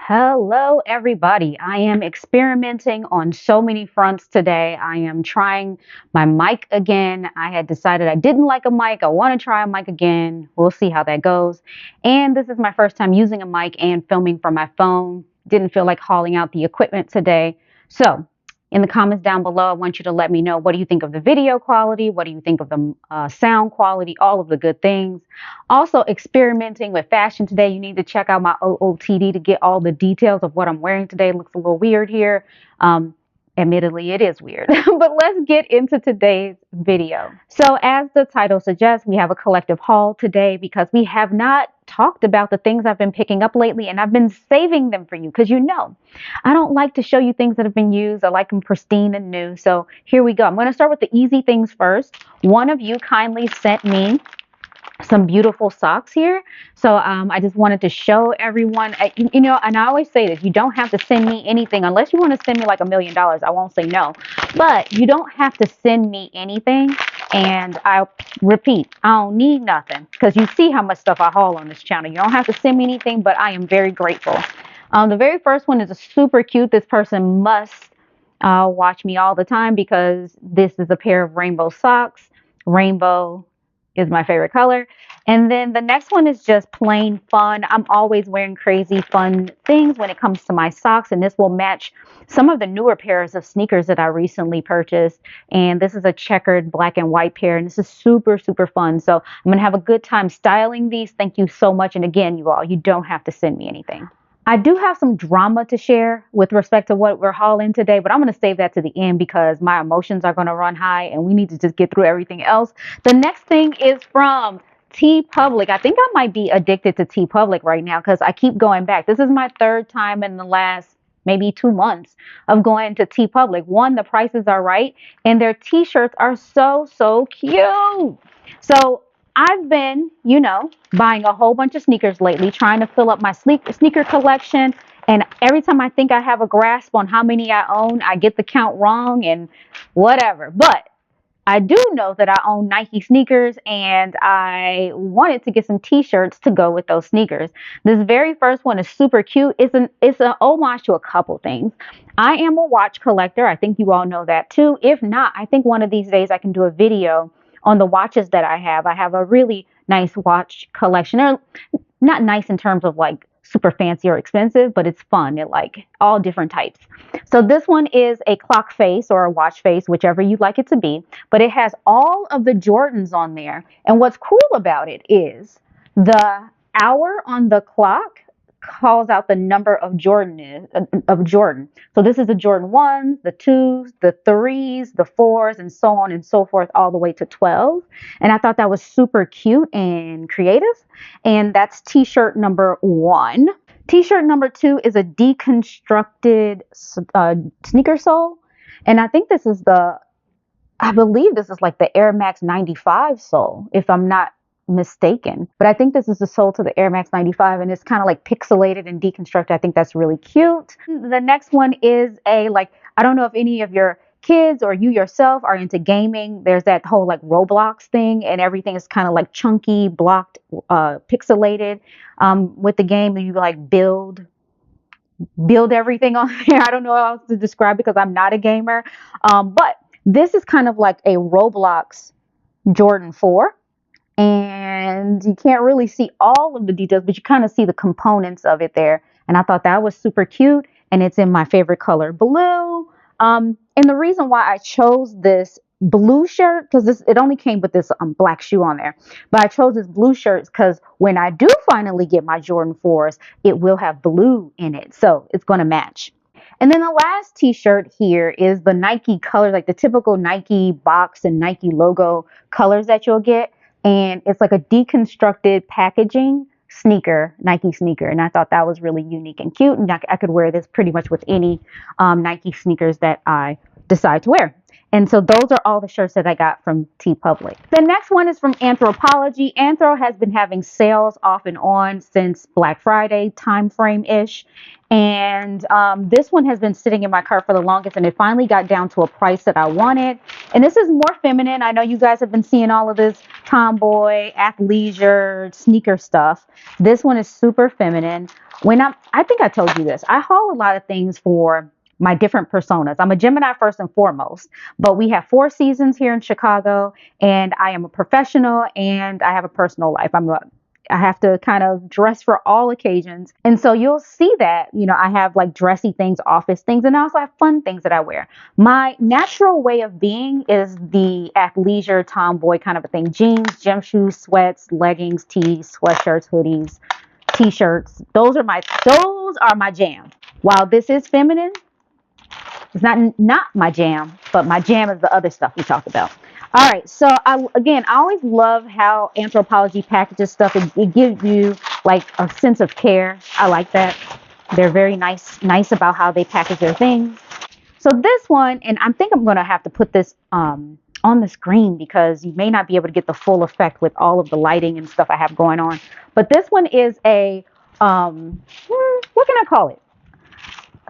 Hello, everybody. I am experimenting on so many fronts today. I am trying my mic again. I had decided I didn't like a mic. I want to try a mic again. We'll see how that goes. And this is my first time using a mic and filming from my phone. Didn't feel like hauling out the equipment today. So, in the comments down below, I want you to let me know, what do you think of the video quality? What do you think of the sound quality? All of the good things. Also, experimenting with fashion today. You need to check out my OOTD to get all the details of what I'm wearing today. It looks a little weird here. Um, Admittedly, it is weird, but let's get into today's video. So, as the title suggests, we have a collective haul today because we have not talked about the things I've been picking up lately, and I've been saving them for you because I don't like to show you things that have been used. I like them pristine and new. So, here we go. I'm going to start with the easy things first. One of you kindly sent me some beautiful socks here. So I just wanted to show everyone, and I always say this, you don't have to send me anything unless you want to send me like $1,000,000. I won't say no, but you don't have to send me anything. And I repeat, I don't need nothing because you see how much stuff I haul on this channel. You don't have to send me anything, but I am very grateful. The very first one is a super cute. This person must watch me all the time because this is a pair of rainbow socks. Rainbow is my favorite color. And then the next one is just plain fun. I'm always wearing crazy fun things when it comes to my socks, and this will match some of the newer pairs of sneakers that I recently purchased. And this is a checkered black and white pair, and this is super, super fun. So I'm going to have a good time styling these. Thank you so much. And again, you all, you don't have to send me anything. I do have some drama to share with respect to what we're hauling today, but I'm going to save that to the end because my emotions are going to run high and we need to just get through everything else. The next thing is from T Public. I think I might be addicted to T Public right now because I keep going back. This is my third time in the last maybe 2 months of going to T Public. One, the prices are right and their t-shirts are so, so cute. So I've been, buying a whole bunch of sneakers lately, trying to fill up my sneaker collection. And every time I think I have a grasp on how many I own, I get the count wrong and whatever. But I do know that I own Nike sneakers and I wanted to get some t-shirts to go with those sneakers. This very first one is super cute. It's an homage to a couple things. I am a watch collector. I think you all know that too. If not, I think one of these days I can do a video on the watches that I have. I have a really nice watch collection. They're not nice in terms of like super fancy or expensive, but it's fun. It like all different types. So this one is a clock face or a watch face, whichever you'd like it to be, but it has all of the Jordans on there. And what's cool about it is the hour on the clock calls out the number of Jordan. So this is the Jordan 1s, the 2s, the 3s, the 4s, and so on and so forth, all the way to 12. And I thought that was super cute and creative. And that's t-shirt number 1. T-shirt number 2 is a deconstructed sneaker sole. And I believe this is like the Air Max 95 sole, if I'm not mistaken. But I think this is the sole to the Air Max 95 and it's kind of like pixelated and deconstructed. I think that's really cute. The next one is I don't know if any of your kids or you yourself are into gaming. There's that whole like Roblox thing and everything is kind of like chunky, blocked, pixelated with the game. And you like build everything on there. I don't know how else to describe because I'm not a gamer. But this is kind of like a Roblox Jordan 4. And you can't really see all of the details, but you kind of see the components of it there. And I thought that was super cute. And it's in my favorite color, blue. And the reason why I chose this blue shirt, because it only came with this black shoe on there. But I chose this blue shirt because when I do finally get my Jordan 4s, it will have blue in it. So it's going to match. And then the last t-shirt here is the Nike colors, like the typical Nike box and Nike logo colors that you'll get. And it's like a deconstructed packaging Nike sneaker. And I thought that was really unique and cute. And I could wear this pretty much with any Nike sneakers that I decide to wear. And so those are all the shirts that I got from T Public. The next one is from Anthropologie. Anthro has been having sales off and on since Black Friday time frame ish. And this one has been sitting in my cart for the longest, and it finally got down to a price that I wanted. And this is more feminine. I know you guys have been seeing all of this tomboy, athleisure, sneaker stuff. This one is super feminine. I think I told you this. I haul a lot of things for my different personas. I'm a Gemini first and foremost, but we have 4 seasons here in Chicago, and I am a professional and I have a personal life. I have to kind of dress for all occasions. And so you'll see that, I have like dressy things, office things, and I also have fun things that I wear. My natural way of being is the athleisure tomboy kind of a thing. Jeans, gym shoes, sweats, leggings, tees, sweatshirts, hoodies, t-shirts. Those are my jam. While this is feminine, it's not my jam, but my jam is the other stuff we talked about. All right, so I always love how Anthropologie packages stuff. It gives you like a sense of care. I like that. They're very nice about how they package their things. So this one, and I think I'm gonna have to put this on the screen because you may not be able to get the full effect with all of the lighting and stuff I have going on. But this one is a what can I call it?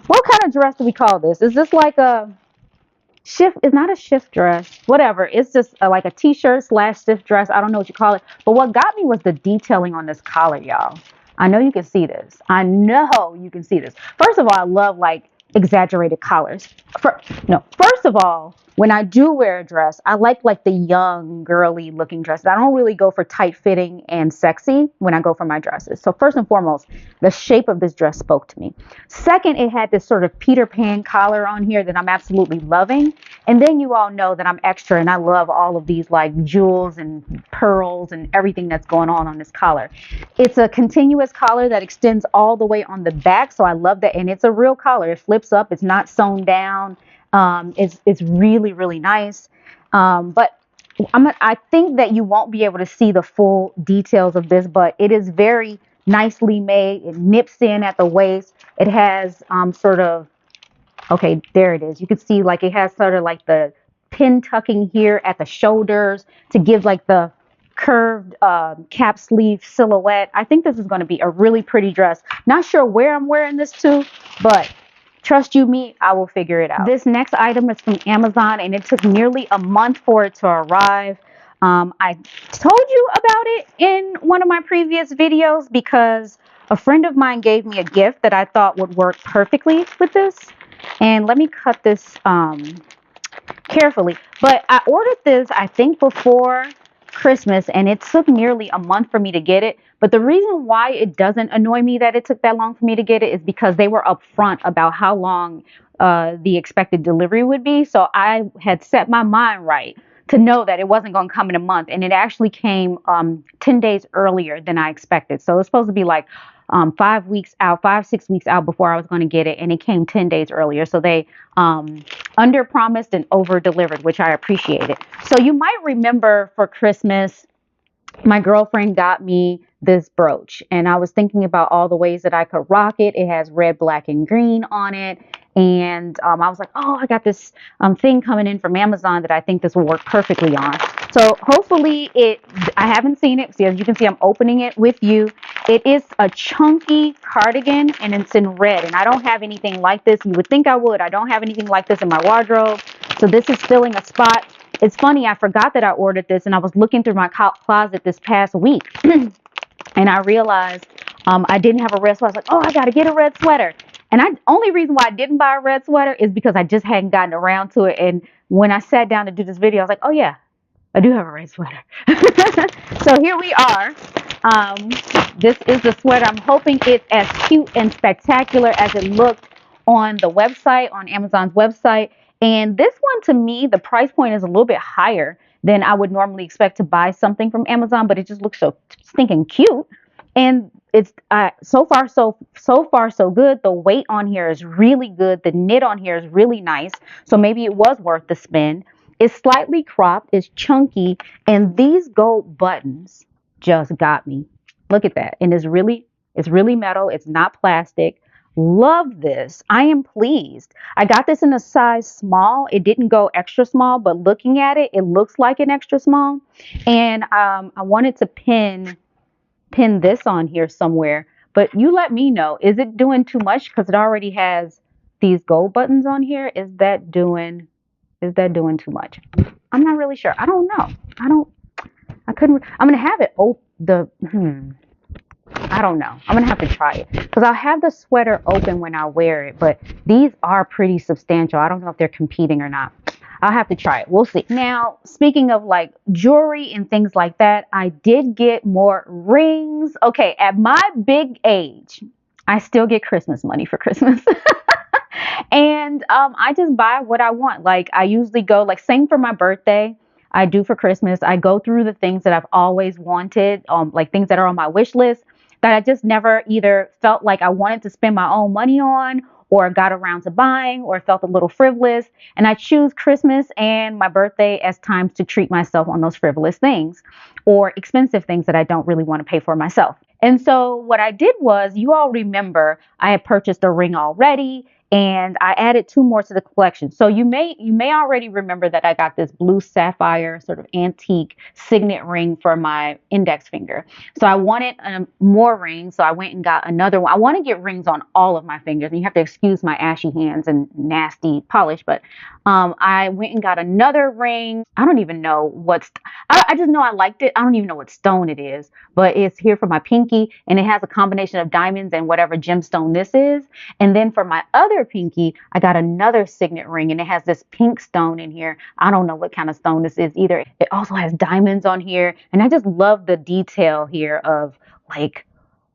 What kind of dress do we call this? Is this like a shift? It's not a shift dress. Whatever. It's just like a t-shirt / shift dress. I don't know what you call it. But what got me was the detailing on this collar, y'all. I know you can see this. First of all, I love like exaggerated collars. First of all, when I do wear a dress, I like the young, girly looking dresses. I don't really go for tight fitting and sexy when I go for my dresses. So first and foremost, the shape of this dress spoke to me. Second, it had this sort of Peter Pan collar on here that I'm absolutely loving. And then you all know that I'm extra and I love all of these like jewels and pearls and everything that's going on this collar. It's a continuous collar that extends all the way on the back. So I love that. And it's a real collar. It flips up. It's not sewn down. It's really, really nice. But I think that you won't be able to see the full details of this, but it is very nicely made. It nips in at the waist. It has okay, there it is. You can see like it has sort of like the pin tucking here at the shoulders to give like the curved cap sleeve silhouette. I think this is going to be a really pretty dress. Not sure where I'm wearing this to, but trust you me, I will figure it out. This next item is from Amazon, and it took nearly a month for it to arrive. I told you about it in one of my previous videos because a friend of mine gave me a gift that I thought would work perfectly with this. And let me cut this carefully. But I ordered this, I think, before Christmas, and it took nearly a month for me to get it. But the reason why it doesn't annoy me that it took that long for me to get it is because they were upfront about how long the expected delivery would be. So I had set my mind right to know that it wasn't going to come in a month. And it actually came 10 days earlier than I expected. So it was supposed to be like 5 weeks out, 6 weeks out before I was going to get it. And it came 10 days earlier. So they under promised and over delivered, which I appreciated. So you might remember for Christmas, my girlfriend got me this brooch, and I was thinking about all the ways that I could rock it. It has red, black, and green on it. And I was like, oh, I got this thing coming in from Amazon that I think this will work perfectly on. So hopefully I haven't seen it. So as you can see, I'm opening it with you. It is a chunky cardigan, and it's in red. And I don't have anything like this. You would think I would. I don't have anything like this in my wardrobe. So this is filling a spot. It's funny, I forgot that I ordered this, and I was looking through my closet this past week, and I realized I didn't have a red sweater. I was like, oh, I got to get a red sweater. And only reason why I didn't buy a red sweater is because I just hadn't gotten around to it. And when I sat down to do this video, I was like, oh, yeah, I do have a red sweater. So here we are. This is the sweater. I'm hoping it's as cute and spectacular as it looked on the website, on Amazon's website. And this one, to me, the price point is a little bit higher than I would normally expect to buy something from Amazon, but it just looks so stinking cute. And it's so far so good. The weight on here is really good. The knit on here is really nice. So maybe it was worth the spend. It's slightly cropped, it's chunky, and these gold buttons just got me. Look at that. And it's really metal. It's not plastic. Love this. I am pleased. I got this in a size small. It didn't go extra small, but looking at it, it looks like an extra small. And I wanted to pin this on here somewhere. But you let me know. Is it doing too much? Because it already has these gold buttons on here. Is that doing too much? I'm not really sure. I don't know. I don't. I couldn't. I'm gonna have it. Oh, the. I don't know. I'm gonna have to try it because I'll have the sweater open when I wear it, but these are pretty substantial. I don't know if they're competing or not. I'll have to try it. We'll see. Now, speaking of like jewelry and things like that, I did get more rings. Okay, at my big age, I still get Christmas money for Christmas. And I just buy what I want. Like I usually go like same for my birthday. I do for Christmas. I go through the things that I've always wanted, like things that are on my wish list that I just never either felt like I wanted to spend my own money on or got around to buying or felt a little frivolous. And I choose Christmas and my birthday as times to treat myself on those frivolous things or expensive things that I don't really want to pay for myself. And so what I did was, you all remember I had purchased a ring already and I added two more to the collection. So you may already remember that I got this blue sapphire sort of antique signet ring for my index finger. So I wanted more rings, so I went and got another one. I want to get rings on all of my fingers, and you have to excuse my ashy hands and nasty polish, but I went and got another ring. I don't even know I just know I liked it. I don't even know what stone it is, but it's here for my pinky, and it has a combination of diamonds and whatever gemstone this is. And then for my other pinky, I got another signet ring and it has this pink stone in here. I don't know what kind of stone this is either. It also has diamonds on here. And I just love the detail here of like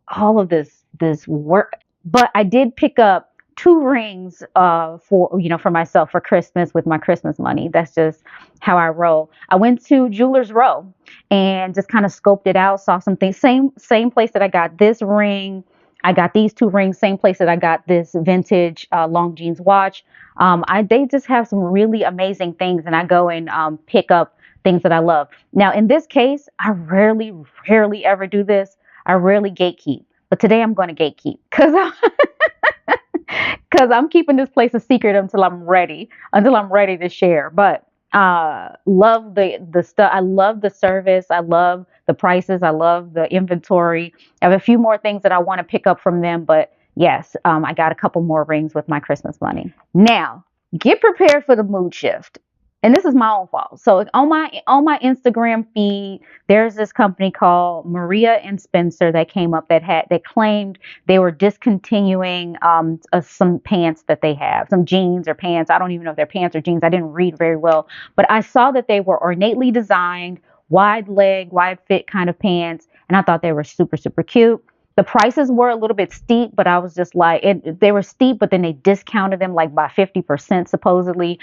all of this work. But I did pick up two rings for myself for Christmas with my Christmas money. That's just how I roll. I went to Jewelers Row and just kind of scoped it out, saw some things. Same place that I got this ring. I got these two rings, same place that I got this vintage long jeans watch. They just have some really amazing things, and I go and pick up things that I love. Now, in this case, I rarely ever do this. I rarely gatekeep, but today I'm going to gatekeep because I'm keeping this place a secret until I'm ready to share. But love the stuff. I love the service. I love the prices. I love the inventory. I have a few more things that I want to pick up from them, but yes, I got a couple more rings with my Christmas money. Now, get prepared for the mood shift. And this is my own fault. So on my Instagram feed, there's this company called Maria and Spencer that came up that claimed they were discontinuing some pants that they have, some jeans or pants. I don't even know if they're pants or jeans. I didn't read very well, but I saw that they were ornately designed, wide leg, wide fit kind of pants, and I thought they were super, super cute. The prices were a little bit steep, but I was just like, they were steep, but then they discounted them like by 50% supposedly.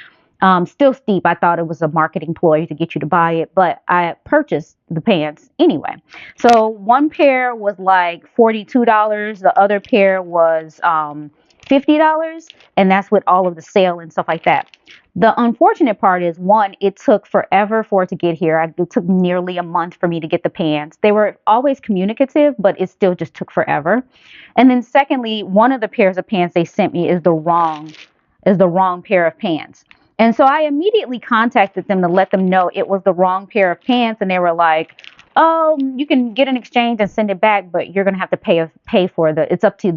Still steep. I thought it was a marketing ploy to get you to buy it, but I purchased the pants anyway. So one pair was like $42. The other pair was $50, and that's with all of the sale and stuff like that. The unfortunate part is, one, it took forever for it to get here. It took nearly a month for me to get the pants. They were always communicative, but it still just took forever. And then secondly, one of the pairs of pants they sent me is the wrong pair of pants. And so I immediately contacted them to let them know it was the wrong pair of pants. And they were like, oh, you can get an exchange and send it back, but you're going to have to pay for it's up to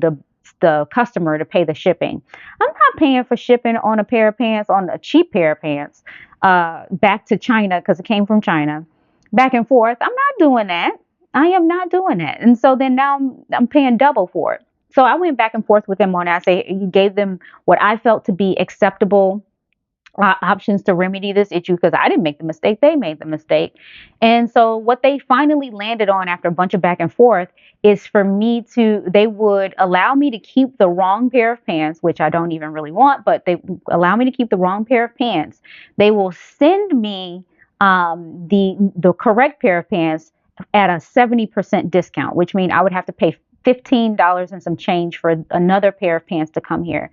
the customer to pay the shipping. I'm not paying for shipping on a pair of pants, on a cheap pair of pants, back to China because it came from China, back and forth. I'm not doing that. I am not doing that. And so then now I'm paying double for it. So I went back and forth with them on that. I gave them what I felt to be acceptable options to remedy this issue because I didn't make the mistake. They made the mistake. And so what they finally landed on after a bunch of back and forth is they would allow me to keep the wrong pair of pants, which I don't even really want, but they allow me to keep the wrong pair of pants. They will send me the correct pair of pants at a 70% discount, which means I would have to pay $15 and some change for another pair of pants to come here,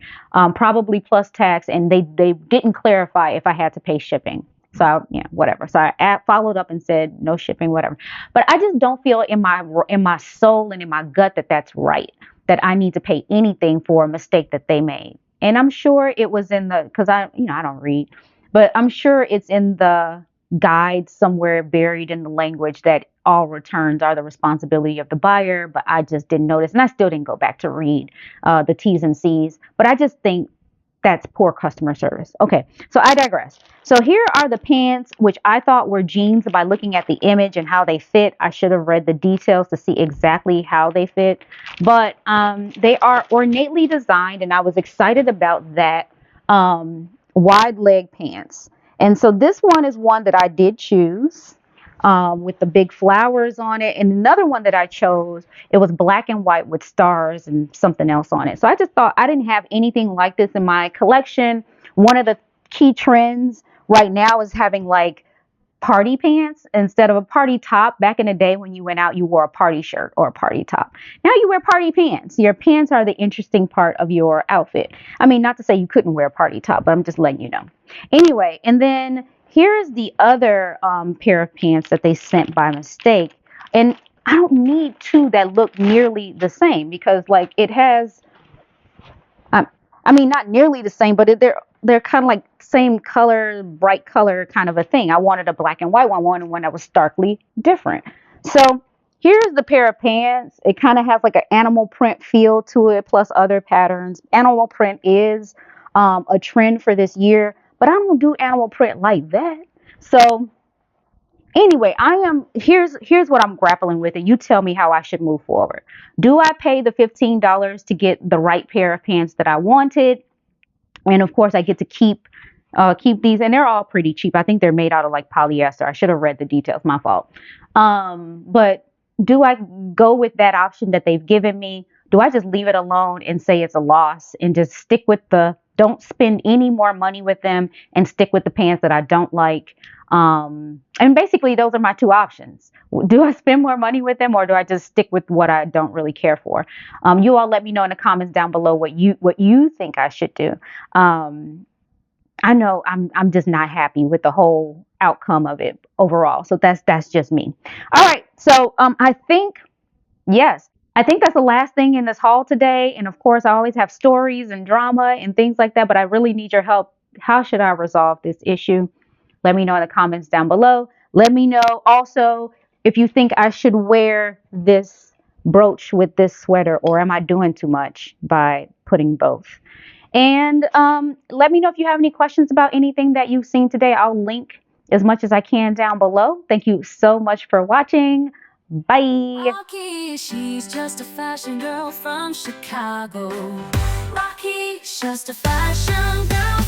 probably plus tax. And they didn't clarify if I had to pay shipping. So yeah, whatever. So I followed up and said no shipping, whatever. But I just don't feel in my soul and in my gut that that's right. that I need to pay anything for a mistake that they made. And I'm sure it was in the, because I don't read, but I'm sure it's in the guide somewhere buried in the language that all returns are the responsibility of the buyer. But I just didn't notice, and I still didn't go back to read the T's and C's. But I just think that's poor customer service. Okay, so I digress. So here are the pants, which I thought were jeans by looking at the image and how they fit. I should have read the details to see exactly how they fit, but they are ornately designed, and I was excited about that. Wide leg pants. And so this one is one that I did choose with the big flowers on it. And another one that I chose, it was black and white with stars and something else on it. So I just thought I didn't have anything like this in my collection. One of the key trends right now is having like party pants instead of a party top. Back in the day when you went out, you wore a party shirt or a party top. Now you wear party pants. Your pants are the interesting part of your outfit. I mean, not to say you couldn't wear a party top, but I'm just letting you know. Anyway, and then here's the other pair of pants that they sent by mistake. And I don't need two that look nearly the same because like it has um, I mean, not nearly the same, but they're kind of like same color, bright color kind of a thing. I wanted a black and white one. I wanted one that was starkly different. So here's the pair of pants. It kind of has like an animal print feel to it, plus other patterns. Animal print is a trend for this year, but I don't do animal print like that. So anyway, here's what I'm grappling with, and you tell me how I should move forward. Do I pay the $15 to get the right pair of pants that I wanted? And of course, I get to keep these, and they're all pretty cheap. I think they're made out of like polyester. I should have read the details. My fault. But do I go with that option that they've given me? Do I just leave it alone and say it's a loss and just stick with don't spend any more money with them and stick with the pants that I don't like? And basically, those are my two options. Do I spend more money with them, or do I just stick with what I don't really care for? You all let me know in the comments down below what you think I should do. Um, I know I'm just not happy with the whole outcome of it overall. So that's just me. All right. So I think yes, I think that's the last thing in this haul today. And of course, I always have stories and drama and things like that, but I really need your help. How should I resolve this issue? Let me know in the comments down below. Let me know also if you think I should wear this brooch with this sweater, or am I doing too much by putting both? And let me know if you have any questions about anything that you've seen today. I'll link as much as I can down below. Thank you so much for watching. Bye. Rocky, she's just a fashion girl from Chicago. Rocky, just a fashion girl